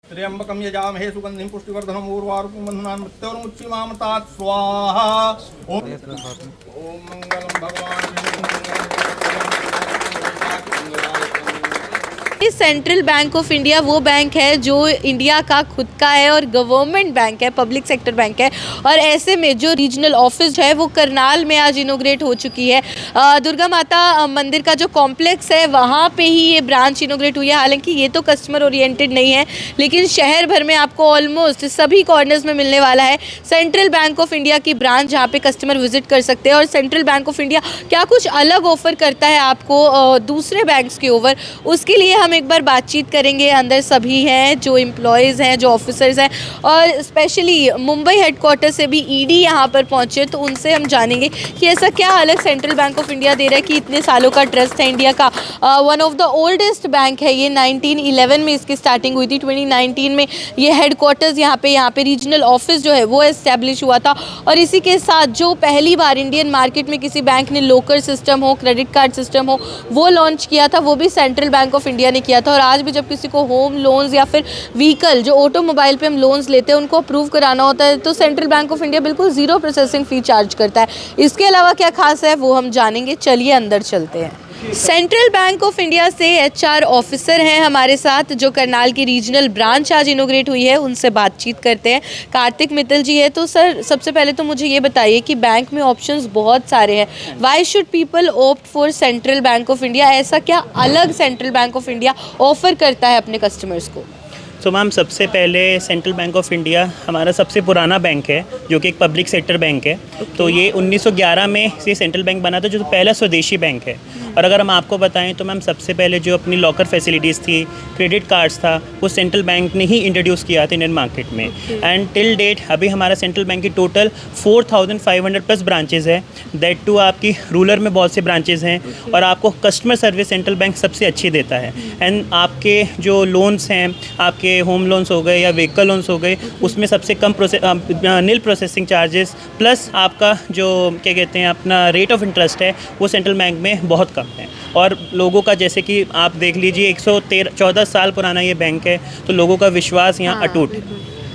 त्र्यंबकं यजामहे सुगंधिं पुष्टिवर्धनम् उर्वारुकं बन्धनान् मृत्योर्मुच्यमामृतात् स्वाहा। ओम मंगलम भगवान सेंट्रल बैंक ऑफ इंडिया वो बैंक है जो इंडिया का खुद का है और गवर्नमेंट बैंक है, पब्लिक सेक्टर बैंक है। और ऐसे में जो रीजनल ऑफिस है वो करनाल में आज इनोग्रेट हो चुकी है। दुर्गा माता मंदिर का जो कॉम्प्लेक्स है वहाँ पे ही ये ब्रांच इनोग्रेट हुई है। हालांकि ये तो कस्टमर ओरिएंटेड नहीं है, लेकिन शहर भर में आपको ऑलमोस्ट सभी कॉर्नर्स में मिलने वाला है सेंट्रल बैंक ऑफ इंडिया की ब्रांच, जहाँ पे कस्टमर विजिट कर सकते हैं। और सेंट्रल बैंक ऑफ इंडिया क्या कुछ अलग ऑफर करता है आपको दूसरे बैंक्स के ओवर, उसके लिए हम एक बार बातचीत करेंगे। अंदर सभी हैं जो एम्प्लॉयज़ हैं, जो ऑफिसर्स हैं, और स्पेशली मुंबई हेडक्वार्टर से भी ईडी यहाँ पर पहुँचे, तो उनसे हम जानेंगे कि ऐसा क्या अलग सेंट्रल बैंक ऑफ इंडिया दे रहा है कि इतने सालों का ट्रस्ट है इंडिया का। One of the oldest bank है ये, 1911 में इसकी स्टार्टिंग हुई थी। 2019 में ये हेडक्वार्टर्स यहाँ पे रीजनल ऑफिस जो है वो एस्टेब्लिश हुआ था। और इसी के साथ जो पहली बार इंडियन मार्केट में किसी बैंक ने लोकर सिस्टम हो, क्रेडिट कार्ड सिस्टम हो, वो लॉन्च किया था, वो भी सेंट्रल बैंक ऑफ इंडिया ने किया था। और आज भी जब किसी को होम लोन्स या फिर व्हीकल, जो ऑटोमोबाइल पे हम लोन्स लेते हैं, उनको अप्रूव कराना होता है तो सेंट्रल बैंक ऑफ इंडिया बिल्कुल ज़ीरो प्रोसेसिंग फ़ी चार्ज करता है। इसके अलावा क्या खास है वो हम जानेंगे, चलिए अंदर चलते हैं। सेंट्रल बैंक ऑफ इंडिया से एचआर ऑफिसर हैं हमारे साथ, जो करनाल की रीजनल ब्रांच आज इनोग्रेट हुई है, उनसे बातचीत करते हैं। कार्तिक मित्तल जी है। तो सर, सबसे पहले तो मुझे ये बताइए कि बैंक में ऑप्शंस बहुत सारे हैं, why should people opt for central bank of India? ऐसा क्या अलग central bank of India offer करता है अपने कस्टमर्स को? तो मैम, सबसे पहले सेंट्रल बैंक ऑफ इंडिया हमारा सबसे पुराना बैंक है, जो कि एक पब्लिक सेक्टर बैंक है। तो ये 1911 में ये सेंट्रल बैंक बना था, जो पहला स्वदेशी बैंक है। और अगर हम आपको बताएं तो मैम, सबसे पहले जो अपनी लॉकर फैसिलिटीज़ थी, क्रेडिट कार्ड्स था, वो सेंट्रल बैंक ने ही इंट्रोड्यूस किया था इंडियन मार्केट में। एंड टिल डेट अभी हमारा सेंट्रल बैंक की टोटल 4500 प्लस ब्रांचेज है। दैट टू आपकी रूरल में बहुत से ब्रांचेज हैं। और आपको कस्टमर सर्विस सेंट्रल बैंक सबसे अच्छी देता है। एंड आपके जो लोन्स हैं, आपके होम लोन्स हो गए या व्हीकल लोन्स हो गए, उसमें सबसे कम नील प्रोसेसिंग चार्जेस प्लस आपका जो क्या कहते हैं अपना रेट ऑफ इंटरेस्ट है, वो सेंट्रल बैंक में बहुत कम है। और लोगों का, जैसे कि आप देख लीजिए, 114 साल पुराना ये बैंक है, तो लोगों का विश्वास यहाँ अटूट है।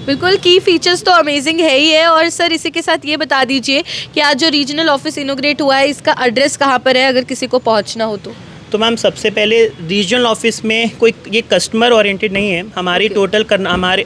बिल्कुल, की फीचर्स तो अमेजिंग है ही है। और सर, इसी के साथ ये बता दीजिए कि आज जो रीजनल ऑफिस इनोग्रेट हुआ है, इसका एड्रेस कहाँ पर है अगर किसी को पहुँचना हो तो? तो मैम, सबसे पहले रीजनल ऑफिस में कोई ये कस्टमर ओरिएंटेड नहीं है। हमारी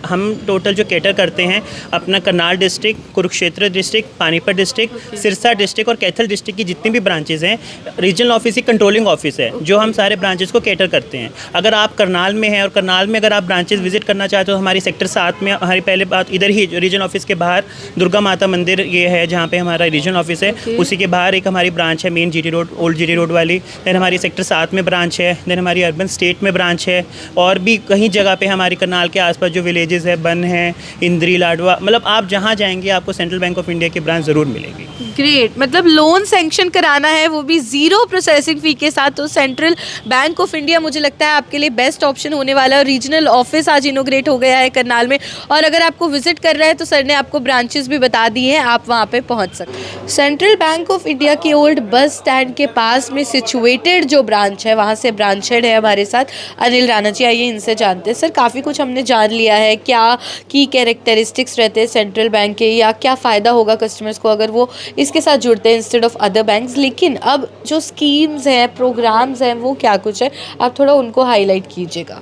हम टोटल जो कैटर करते हैं अपना Karnal district, Kurukshetra district, Panipat district, Sirsa district और कैथल डिस्ट्रिक्ट की जितनी भी ब्रांचेज हैं, रीजनल ऑफिस ही कंट्रोलिंग ऑफिस है, जो हम सारे ब्रांचेस को कैटर करते हैं। अगर आप करनाल में हैं और करनाल में अगर आप ब्रांचेस विजिट करना चाहते हो, हमारी सेक्टर 7 में हमारी पहले बात इधर ही रीजनल ऑफिस के बाहर दुर्गा माता मंदिर ये है, जहाँ पे हमारा रीजनल ऑफिस है। उसी के बाहर एक हमारी ब्रांच है main GT road, old GT road वाली। देन हमारी सेक्टर 7 में ब्रांच है। देन हमारी अर्बन स्टेट में ब्रांच है। और भी कहीं जगह पे हमारी करनाल के आसपास जो विलेजेस है, बन है, इंद्री, लाडवा, मतलब आप जहाँ जाएंगे आपको सेंट्रल बैंक ऑफ इंडिया की ब्रांच ज़रूर मिलेगी। ग्रेट, मतलब लोन सेंक्शन कराना है वो भी ज़ीरो प्रोसेसिंग फ़ी के साथ, तो सेंट्रल बैंक ऑफ इंडिया मुझे लगता है आपके लिए बेस्ट ऑप्शन होने वाला है। और रीजनल ऑफिस आज इनोग्रेट हो गया है करनाल में। और अगर आपको विजिट कर रहा है तो सर ने आपको ब्रांचेस भी बता दी हैं, आप वहाँ पे पहुँच सकते हैं। सेंट्रल बैंक ऑफ इंडिया के ओल्ड बस स्टैंड के पास में सिचुएटेड जो ब्रांच है, वहाँ से ब्रांच हेड है हमारे साथ अनिल राणा जी। आइए इनसे जानते हैं। सर, काफ़ी कुछ हमने जान लिया है, क्या की कैरेक्टरिस्टिक्स रहते हैं सेंट्रल बैंक के, या क्या फ़ायदा होगा कस्टमर्स को अगर वो इसके साथ जुड़ते हैं इंस्टेड ऑफ अदर बैंक्स। लेकिन अब जो स्कीम्स हैं, प्रोग्राम्स हैं, वो क्या कुछ है, आप थोड़ा उनको हाईलाइट कीजिएगा।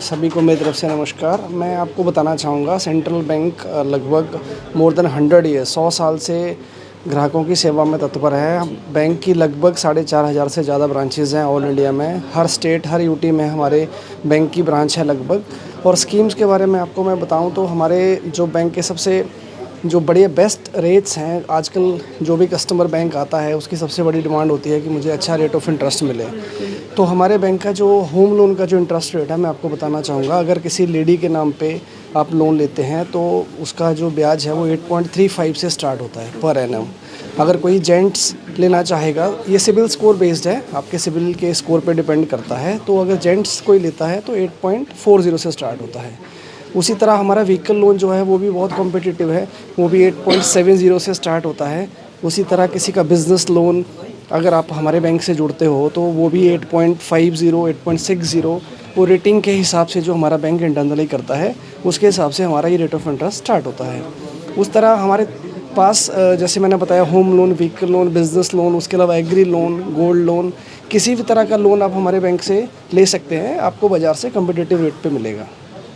सभी को मेरी तरफ से नमस्कार। मैं आपको बताना चाहूँगा, सेंट्रल बैंक लगभग मोर देन 100 ईयर 100 साल से ग्राहकों की सेवा में तत्पर है। बैंक की लगभग 4500 से ज़्यादा ब्रांचेज़ हैं ऑल इंडिया में। हर स्टेट, हर यूटी में हमारे बैंक की ब्रांच है लगभग। और स्कीम्स के बारे में आपको मैं बताऊं तो हमारे जो बैंक के सबसे जो बढ़िया बेस्ट रेट्स हैं, आजकल जो भी कस्टमर बैंक आता है उसकी सबसे बड़ी डिमांड होती है कि मुझे अच्छा रेट ऑफ इंटरेस्ट मिले। तो हमारे बैंक का जो होम लोन का जो इंटरेस्ट रेट है, मैं आपको बताना चाहूँगा, अगर किसी लेडी के नाम पे आप लोन लेते हैं तो उसका जो ब्याज है वो 8.35 से स्टार्ट होता है पर एनम। अगर कोई जेंट्स लेना चाहेगा, ये सिविल स्कोर बेस्ड है, आपके सिविल के स्कोर पे डिपेंड करता है, तो अगर जेंट्स कोई लेता है तो 8.40 से स्टार्ट होता है। उसी तरह हमारा व्हीकल लोन जो है वो भी बहुत कॉम्पिटिटिव है, वो भी 8.70 से स्टार्ट होता है। उसी तरह किसी का बिज़नेस लोन, अगर आप हमारे बैंक से जुड़ते हो तो वो भी 8.50 8.60 वो रेटिंग के हिसाब से जो हमारा बैंक इंटरनली करता है उसके हिसाब से हमारा ये रेट ऑफ इंटरेस्ट स्टार्ट होता है। उस तरह हमारे पास जैसे मैंने बताया home loan, vehicle loan, business loan, उसके अलावा एग्री लोन, गोल्ड लोन, किसी भी तरह का लोन आप हमारे बैंक से ले सकते हैं, आपको बाज़ार से कम्पिटिटिव रेट पे मिलेगा।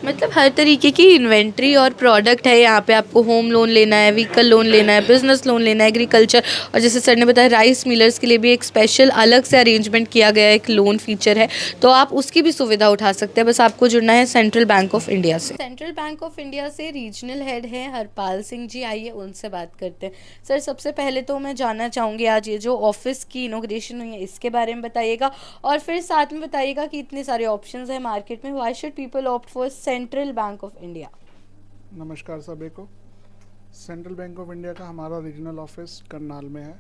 मतलब हर तरीके की इन्वेंट्री और प्रोडक्ट है यहाँ पे। आपको होम लोन लेना है, व्हीकल लोन लेना है, बिजनेस लोन लेना है, एग्रीकल्चर, और जैसे सर ने बताया राइस मिलर्स के लिए भी एक स्पेशल अलग से अरेंजमेंट किया गया है, एक लोन फीचर है, तो आप उसकी भी सुविधा उठा सकते हैं। बस आपको जुड़ना है सेंट्रल बैंक ऑफ इंडिया से। सेंट्रल बैंक ऑफ इंडिया से रीजनल हेड हैं हरपाल सिंह जी, आइए उनसे बात करते हैं। सर सबसे पहले तो मैं जानना चाहूँगी आज ये जो ऑफिस की इनोग्रेशन हुई है इसके बारे में बताइएगा, और फिर साथ में बताइएगा कि इतने सारे ऑप्शंस हैं मार्केट में, why should people opt for central bank of India. नमस्कार सभी को। सेंट्रल बैंक ऑफ इंडिया का हमारा रीजनल ऑफिस करनाल में है।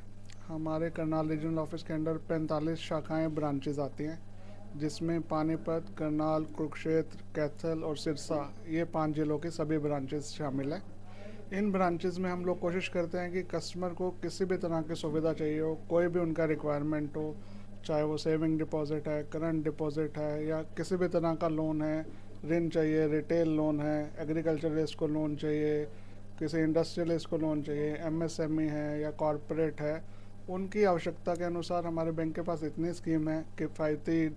हमारे करनाल रीजनल ऑफिस के अंडर 45 शाखाएं ब्रांचेज आती हैं, जिसमें पानीपत, करनाल, कुरुक्षेत्र, कैथल और सिरसा, ये 5 जिलों के सभी ब्रांचेज शामिल हैं। इन ब्रांचेज में हम लोग कोशिश करते हैं कि कस्टमर को किसी भी तरह की सुविधा चाहिए हो, कोई भी उनका रिक्वायरमेंट हो, चाहे वो सेविंग डिपॉजिट है, करंट डिपॉजिट है, या किसी भी तरह का लोन है, ऋण चाहिए, रिटेल लोन है, एग्रीकल्चरलिस्ट को लोन चाहिए, किसी इंडस्ट्रियलिस्ट को लोन चाहिए, एमएसएमई है या कॉरपोरेट है, उनकी आवश्यकता के अनुसार हमारे बैंक के पास इतनी स्कीम है किफ़ायती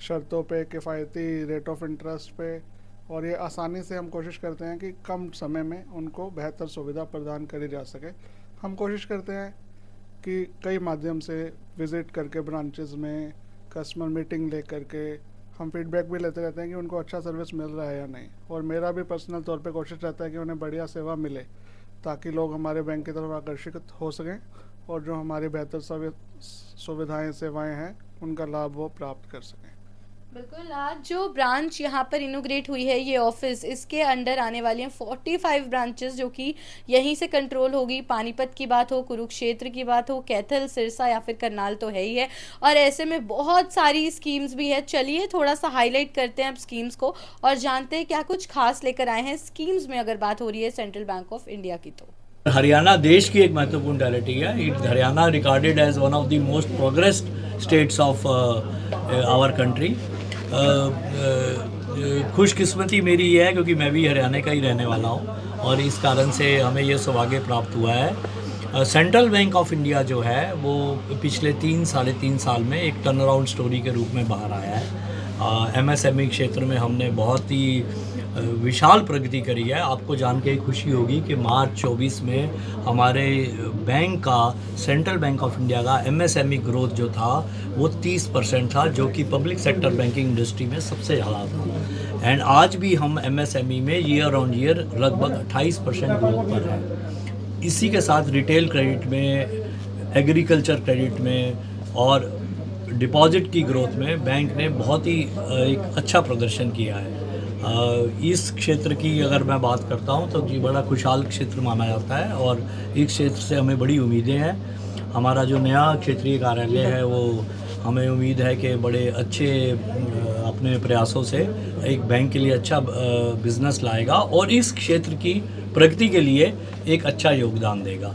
शर्तों पे, किफ़ायती रेट ऑफ इंटरेस्ट पे, और ये आसानी से हम कोशिश करते हैं कि कम समय में उनको बेहतर सुविधा प्रदान करी जा सके। हम कोशिश करते हैं कि कई माध्यम से विज़िट करके ब्रांचेस में कस्टमर मीटिंग ले करके हम फीडबैक भी लेते रहते हैं कि उनको अच्छा सर्विस मिल रहा है या नहीं, और मेरा भी पर्सनल तौर पे कोशिश रहता है कि उन्हें बढ़िया सेवा मिले ताकि लोग हमारे बैंक की तरफ आकर्षित हो सकें और जो हमारी बेहतर सुविधाएं, सेवाएं हैं, उनका लाभ वो प्राप्त कर सकें। बिल्कुल। आज जो ब्रांच यहाँ पर इनोग्रेट हुई है, ये ऑफिस, इसके अंडर आने वाली हैं 45 ब्रांचेस जो कि यहीं से कंट्रोल होगी। पानीपत की बात हो, कुरुक्षेत्र की बात हो, कैथल, सिरसा या फिर करनाल तो है ही है, और ऐसे में बहुत सारी स्कीम्स भी है। चलिए थोड़ा सा हाईलाइट करते हैं अब स्कीम्स को और जानते हैं क्या कुछ खास लेकर आए हैं स्कीम्स में, अगर बात हो रही है सेंट्रल बैंक ऑफ इंडिया की तो। हरियाणा देश की एक महत्वपूर्ण टेरिटरी है। Haryana recorded as one of the most progressed states of our country. खुशकिस्मती मेरी ये है क्योंकि मैं भी हरियाणा का ही रहने वाला हूँ, और इस कारण से हमें ये सौभाग्य प्राप्त हुआ है। सेंट्रल बैंक ऑफ इंडिया जो है वो पिछले 3-3.5 साल में एक टर्न अराउंड स्टोरी के रूप में बाहर आया है। एमएसएमई क्षेत्र में हमने बहुत ही विशाल प्रगति करी है। आपको जान के खुशी होगी कि मार्च 24 में हमारे बैंक का, सेंट्रल बैंक ऑफ इंडिया का एमएसएमई ग्रोथ जो था वो 30% था, जो कि पब्लिक सेक्टर बैंकिंग इंडस्ट्री में सबसे ज़्यादा था। एंड आज भी हम एमएसएमई में ईयर ऑन ईयर लगभग 28% ग्रोथ पर है। इसी के साथ रिटेल क्रेडिट में, एग्रीकल्चर क्रेडिट में और डिपॉजिट की ग्रोथ में बैंक ने बहुत ही एक अच्छा प्रदर्शन किया है। इस क्षेत्र की अगर मैं बात करता हूं तो ये बड़ा खुशहाल क्षेत्र माना जाता है, और इस क्षेत्र से हमें बड़ी उम्मीदें हैं। हमारा जो नया क्षेत्रीय कार्यालय है वो हमें उम्मीद है कि बड़े अच्छे अपने प्रयासों से एक बैंक के लिए अच्छा बिजनेस लाएगा और इस क्षेत्र की प्रगति के लिए एक अच्छा योगदान देगा।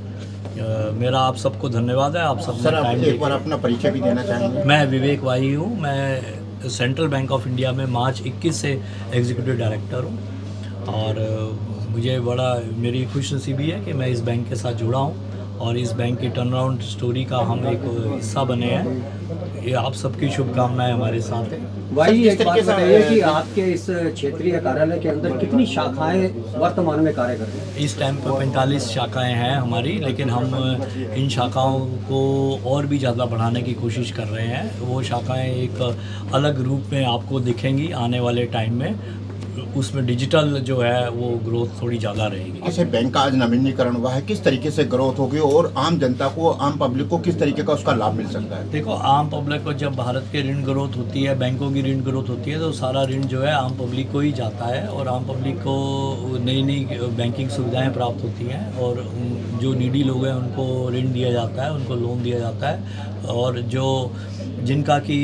मेरा आप सबको धन्यवाद है। आप सब सर, आप एक बार अपना परिचय भी देना चाहेंगे? मैं विवेक वाही हूँ। मैं सेंट्रल बैंक ऑफ इंडिया में मार्च 21 से एग्जीक्यूटिव डायरेक्टर हूँ, और मुझे बड़ा मेरी खुशनसीबी है कि मैं इस बैंक के साथ जुड़ा हूँ और इस बैंक की टर्न अराउंड स्टोरी का हम एक हिस्सा बने हैं। ये आप सबकी शुभकामनाएं हमारे साथ हैं। भाई एक बात बताइए कि आपके इस क्षेत्रीय कार्यालय के अंदर कितनी शाखाएं वर्तमान में कार्य कर रही हैं? इस टाइम पर 45 शाखाएं हैं हमारी, लेकिन हम इन शाखाओं को और भी ज़्यादा बढ़ाने की कोशिश कर रहे हैं। वो शाखाएं एक अलग रूप में आपको दिखेंगी आने वाले टाइम में। उसमें डिजिटल जो है वो ग्रोथ थोड़ी ज़्यादा रहेगी। जैसे बैंक का आज नवीनीकरण हुआ है, किस तरीके से ग्रोथ होगी और आम जनता को, आम पब्लिक को किस तरीके का उसका लाभ मिल सकता है? देखो, आम पब्लिक को जब भारत के ऋण ग्रोथ होती है, बैंकों की ऋण ग्रोथ होती है, तो सारा ऋण जो है आम पब्लिक को ही जाता है, और आम पब्लिक को नई नई बैंकिंग सुविधाएं प्राप्त होती हैं, और जो नीडी लोग हैं उनको ऋण दिया जाता है, उनको लोन दिया जाता है, और जो जिनका कि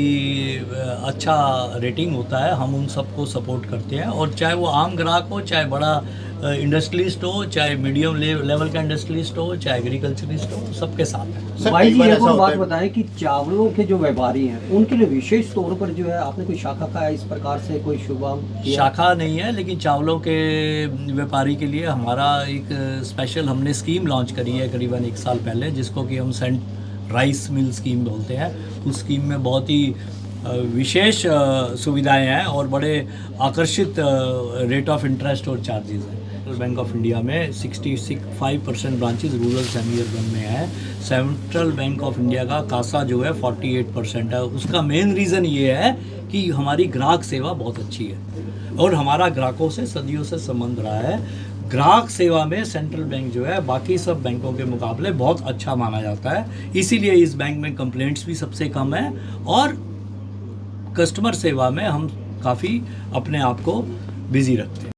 अच्छा रेटिंग होता है हम उन सबको सपोर्ट करते हैं। और चाहे वो आम ग्राहक हो, चाहे बड़ा इंडस्ट्रियलिस्ट हो, चाहे मीडियम लेवल का इंडस्ट्रियलिस्ट हो, चाहे एग्रीकल्चरिस्ट हो, सबके साथ है। सर, भाई कई जी बार एक ऐसा और होता बात है- बताएं कि चावलों के जो व्यापारी हैं उनके लिए विशेष तौर पर जो है आपने कोई शाखा का इस प्रकार से कोई शुभारंभ किया? शाखा नहीं है, लेकिन चावलों के व्यापारी के लिए हमारा एक स्पेशल हमने स्कीम लॉन्च करी है करीबन 1 साल पहले, जिसको कि हम सेंट राइस मिल स्कीम बोलते हैं। उस स्कीम में बहुत ही विशेष सुविधाएं हैं और बड़े आकर्षित रेट ऑफ इंटरेस्ट और चार्जेस हैं। सेंट्रल बैंक ऑफ इंडिया में 65% ब्रांचेज रूरल सेमी अर्बन में है। सेंट्रल बैंक ऑफ इंडिया का कासा जो है 48% है। उसका मेन रीज़न ये है कि हमारी ग्राहक सेवा बहुत अच्छी है और हमारा ग्राहकों से सदियों से संबंध रहा है। ग्राहक सेवा में सेंट्रल बैंक जो है बाकी सब बैंकों के मुकाबले बहुत अच्छा माना जाता है। इसीलिए इस बैंक में कंप्लेंट्स भी सबसे कम है और कस्टमर सेवा में हम काफ़ी अपने आप को बिजी रखते हैं।